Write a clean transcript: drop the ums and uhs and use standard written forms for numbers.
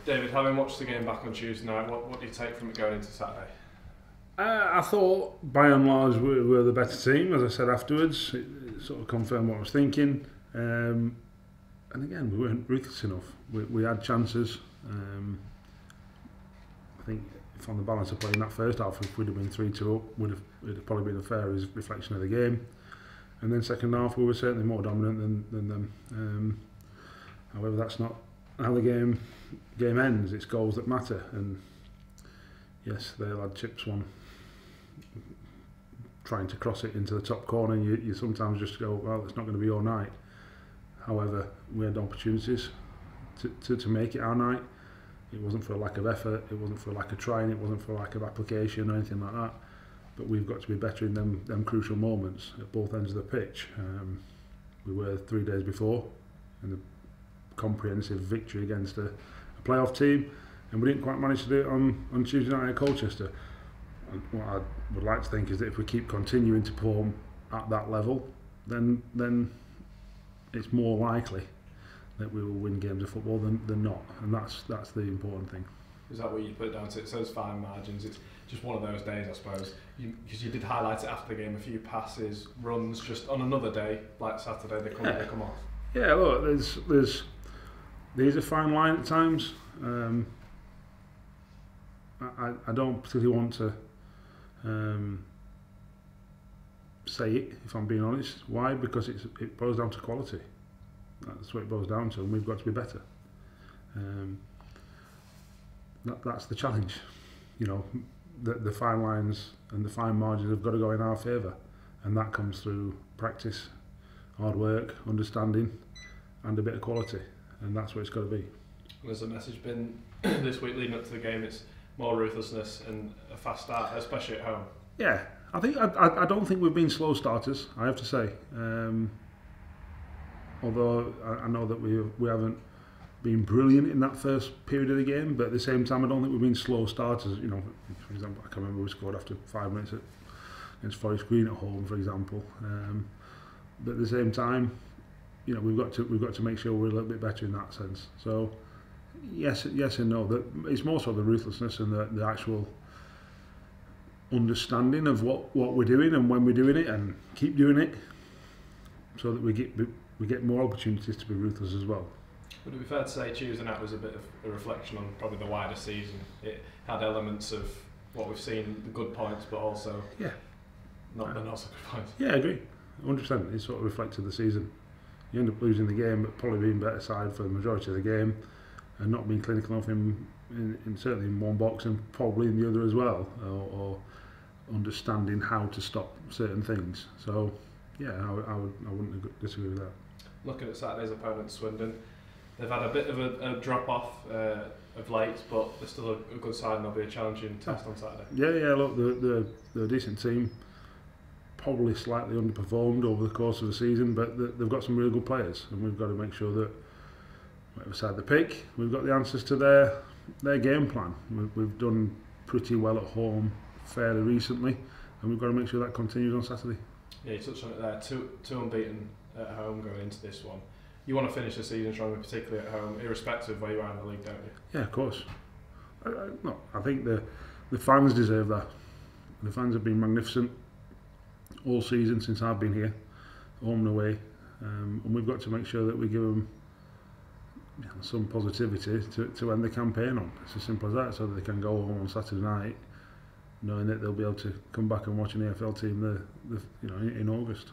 David, having watched the game back on Tuesday night, what do you take from it going into Saturday? I thought, by and large, we were the better team. As I said afterwards, it sort of confirmed what I was thinking. And again, we weren't ruthless enough. We had chances. I think, if on the balance of playing that first half, if we'd have been 3-2 up, it'd have probably been a fair reflection of the game. And then second half, we were certainly more dominant than them. However, that's not how the game ends. It's goals that matter. And yes, they'll had chips one trying to cross it into the top corner. You sometimes just go, well, it's not going to be your night. However, we had opportunities to make it our night. It wasn't for a lack of effort, it wasn't for a lack of trying, it wasn't for a lack of application or anything like that. But we've got to be better in them crucial moments at both ends of the pitch. We were 3 days before in the comprehensive victory against a playoff team, and we didn't quite manage to do it on Tuesday night at Colchester. And what I would like to think is that if we keep continuing to perform at that level, then it's more likely that we will win games of football than not, and that's the important thing. Is that what you put it down to? It's those fine margins. It's just one of those days, I suppose. Because you did highlight it after the game, a few passes, runs, just on another day like Saturday, they come off. Yeah, look, there's a fine line at times. I don't particularly want to say it, if I'm being honest. Why? Because it boils down to quality. That's what it boils down to, and we've got to be better. That's the challenge. You know, the fine lines and the fine margins have got to go in our favour, and that comes through practice, hard work, understanding, and a bit of quality, and that's what it's got to be. Has the message been this week leading up to the game? It's more ruthlessness and a fast start, especially at home. Yeah, I don't think we've been slow starters, I have to say. Although I know that we haven't been brilliant in that first period of the game, but at the same time I don't think we've been slow starters. You know, for example, I can remember we scored after 5 minutes against Forest Green at home, for example. But at the same time, you know, we've got to make sure we're a little bit better in that sense. So yes and no. That it's more so the ruthlessness and the actual understanding of what we're doing and when we're doing it, and keep doing it, so that we get more opportunities to be ruthless as well. Would it be fair to say Tuesday night was a bit of a reflection on probably the wider season? It had elements of what we've seen, the good points, but also not the not so good points. Yeah, I agree, 100%. It sort of reflected the season. You end up losing the game, but probably being better side for the majority of the game, and not being clinical enough in certainly in one box and probably in the other as well, or understanding how to stop certain things. So yeah, I wouldn't disagree with that. Looking at Saturday's opponent, Swindon, they've had a bit of a drop off of late, but they're still a good side, and they'll be a challenging test on Saturday. Yeah. Look, they're a decent team. Probably slightly underperformed over the course of the season, but they've got some really good players, and we've got to make sure that whatever side they pick, we've got the answers to their game plan. We've done pretty well at home fairly recently, and we've got to make sure that continues on Saturday. Yeah, you touched on it there. Two unbeaten at home going into this one. You want to finish the season strong, particularly at home, irrespective of where you are in the league, don't you? Yeah, of course. I think the fans deserve that. The fans have been magnificent all season since I've been here, home and away, and we've got to make sure that we give them some positivity to end the campaign on. It's as simple as that, so that they can go home on Saturday night knowing that they'll be able to come back and watch an AFL team in August.